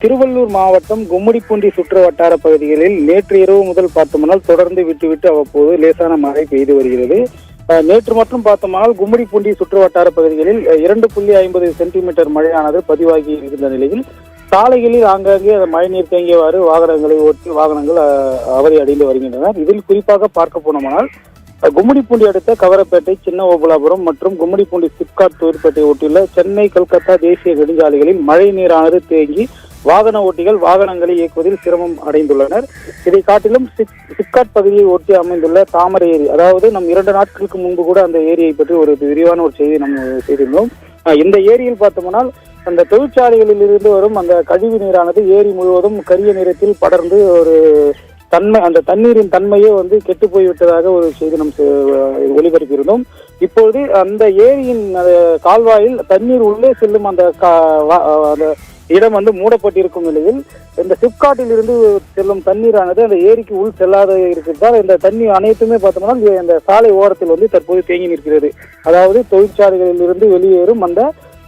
திருவள்ளூர் மாவட்டம் கும்மிடிப்பூண்டி சுற்று வட்டார பகுதிகளில் நேற்று இரவு முதல் பார்த்தோம்னால் தொடர்ந்து விட்டு அவ்வப்போது லேசான மழை பெய்து வருகிறது. நேற்று மட்டும் பார்த்தோம்னால் கும்மிடிப்பூண்டி சுற்று வட்டார பகுதிகளில் 2.50 சென்டிமீட்டர் மழையானது பதிவாகி இருந்த நிலையில் சாலைகளில் ஆங்காங்கே மழைநீர் தேங்கியவாறு வாகனங்கள் அவதி அடைந்து வருகின்றன. இதில் குறிப்பாக பார்க்க போனோமானால் கும்மிடிப்பூண்டி அடுத்த கவரப்பேட்டை, சின்ன ஓபலாபுரம் மற்றும் கும்மிடிப்பூண்டி சிப்காட் தொழிற்பேட்டை ஒட்டியுள்ள சென்னை கல்கத்தா தேசிய நெடுஞ்சாலைகளில் மழை நீரானது தேங்கி வாகன ஓட்டிகள் வாகனங்களை இயக்குவதில் சிரமம் அடைந்துள்ளனர். இதை காட்டிலும் சிப்காட் பகுதியை ஒட்டி அமைந்துள்ள தாமரை ஏரி, அதாவது நம் 2 நாட்களுக்கு முன்பு கூட அந்த ஏரியை பற்றி ஒரு விரிவான ஒரு செய்தி நம்ம செய்திருந்தோம். இந்த ஏரியில் பார்த்தோம்னால் அந்த தொழிற்சாலைகளில் இருந்து வரும் அந்த கழிவு நீரானது ஏரி முழுவதும் கரிய நிறத்தில் படர்ந்து ஒரு அந்த தண்ணீரின் தன்மையே கெட்டு போய்விட்டதாக ஒரு செய்தி நாம் ஒளிபரப்பியிருந்தோம். இப்போது அந்த ஏரியின் கால்வாயில் தண்ணீர் உள்ளே செல்லும் அந்த இடம் மூடப்பட்டிருக்கும் நிலையில் இந்த சிப்காட்டில் இருந்து செல்லும் தண்ணீரானது அந்த ஏரிக்கு உள் செல்லாத இருக்கிறதால் இந்த தண்ணீர் அனைத்துமே பார்த்தோம்னா இந்த சாலை ஓரத்தில் தற்போது தேங்கி நிற்கிறது. அதாவது தொழிற்சாலைகளில் இருந்து வெளியேறும் அந்த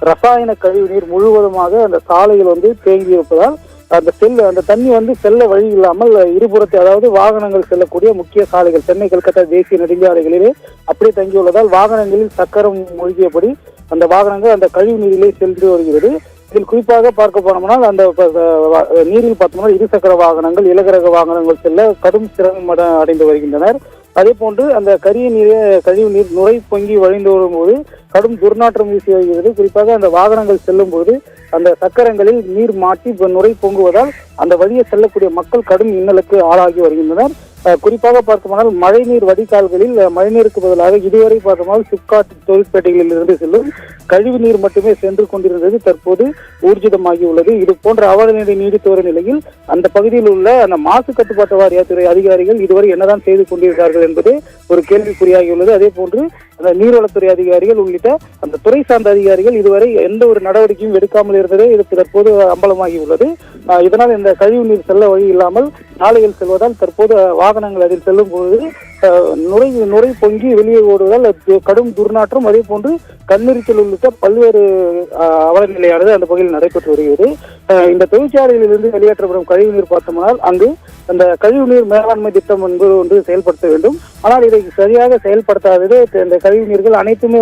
ரசாயன கழிவு நீர் முழுவதுமாக அந்த சாலையில் தேங்கி இருப்பதால் அந்த தண்ணி செல்ல வழி இல்லாமல் இருபுறத்தை, அதாவது வாகனங்கள் செல்லக்கூடிய முக்கிய சாலைகள் சென்னை கல்கத்தா தேசிய நெடுஞ்சாலைகளிலே அப்படியே தங்கியுள்ளதால் வாகனங்களில் சக்கரம் மூழ்கியபடி அந்த வாகனங்கள் அந்த கழிவு நீரிலே சென்று வருகிறது. இதில் குறிப்பாக பார்க்க போனோம்னால் அந்த நீரில் பார்த்தோம்னா இருசக்கர வாகனங்கள், இலகுரக வாகனங்கள் செல்ல கடும் சிரமம் அடைந்து வருகின்றனர். அதே போன்று அந்த கழிவு நீர் நுரை பொங்கி வழிந்து வரும்போது கடும் துர்நாற்றம் வீசி வருகிறது. குறிப்பாக அந்த வாகனங்கள் செல்லும் போது அந்த சக்கரங்களில் நீர் மாட்டி நுரை பொங்குவதால் அந்த வழியே செல்லக்கூடிய மக்கள் கடும் இன்னலுக்கு ஆளாகி வருகின்றனர். குறிப்பாக பார்த்தோம்னால் மழைநீர் வடிகால்களில் மழைநீருக்கு பதிலாக இதுவரை பார்த்தோம்னால் சிப்காட் தொழிற்பேட்டைகளில் இருந்து செல்லும் கழிவு நீர் மட்டுமே சென்று கொண்டிருந்தது தற்போது ஊர்ஜிதமாகி உள்ளது. இது போன்ற அவலநிலை நீடித்து வரும் நிலையில் அந்த பகுதியில் உள்ள அந்த மாசு கட்டுப்பாட்டு வாரியத்துறை அதிகாரிகள் இதுவரை என்னதான் செய்து கொண்டிருக்கிறார்கள் என்பது ஒரு கேள்விக்குறியாகியுள்ளது. அதே போன்று அந்த நீர்வளத்துறை அதிகாரிகள் உள்ளிட்ட அந்த துறை சார்ந்த அதிகாரிகள் இதுவரை எந்த ஒரு நடவடிக்கையும் எடுக்காமல் இருந்ததே இதற்கு தற்போது அம்பலமாகி உள்ளது. இதனால் இந்த கழிவு நீர் செல்ல வழி இல்லாமல் சாலையில் செல்வதால் தற்போது வாகனங்கள் அதில் செல்லும் போது நுரை பொங்கி வெளியே ஓடுவதால் கடும் துர்நாற்றம், அதே போன்று கண்ணெரிச்சல் உள்ளிட்ட பல்வேறு அவலநிலையானது அந்த பகுதியில் நடைபெற்று வருகிறது. இந்த தொழிற்சாலைகளிலிருந்து வெளியேற்றப்படும் கழிவு நீர் பார்த்தோம்னால் அங்கு அந்த கழிவு நீர் மேலாண்மை திட்டம் என்பது ஒன்று செயல்படுத்த வேண்டும். ஆனால் இதை சரியாக செயல்படுத்தாதது இந்த கழிவு நீர்கள் அனைத்துமே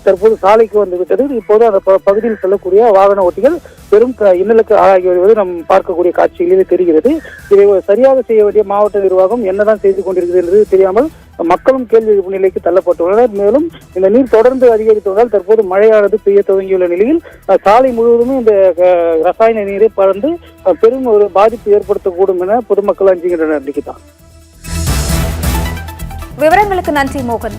தற்போது சாலைக்கு வந்துவிட்டது. இப்போது அந்த பகுதியில் செல்லக்கூடிய வாகன ஓட்டிகள் பெரும் இன்னலுக்கு ஆளாகி வருவது நாம் பார்க்கக்கூடிய காட்சிகளிலே தெரிகிறது. இதை சரியாக செய்ய வேண்டிய மாவட்ட நிர்வாகம் என்னதான் செய்து கொண்டிருக்கிறது என்று தெரியாமல் மக்களும் கேள்வி எழுப்பும் நிலைக்கு தள்ளப்பட்டுள்ளனர். மேலும் இந்த நீர் தொடர்ந்து அதிகரித்துள்ளதால் தற்போது மழையானது பெய்ய துவங்கியுள்ள நிலையில் சாலை முழுவதுமே இந்த ரசாயன நீரை பறந்து பெரும் ஒரு பாதிப்பு ஏற்படுத்தக்கூடும் என பொதுமக்கள் அஞ்சுகின்றனர். நிகிதா, விவரங்களுக்கு நன்றி மோகன்.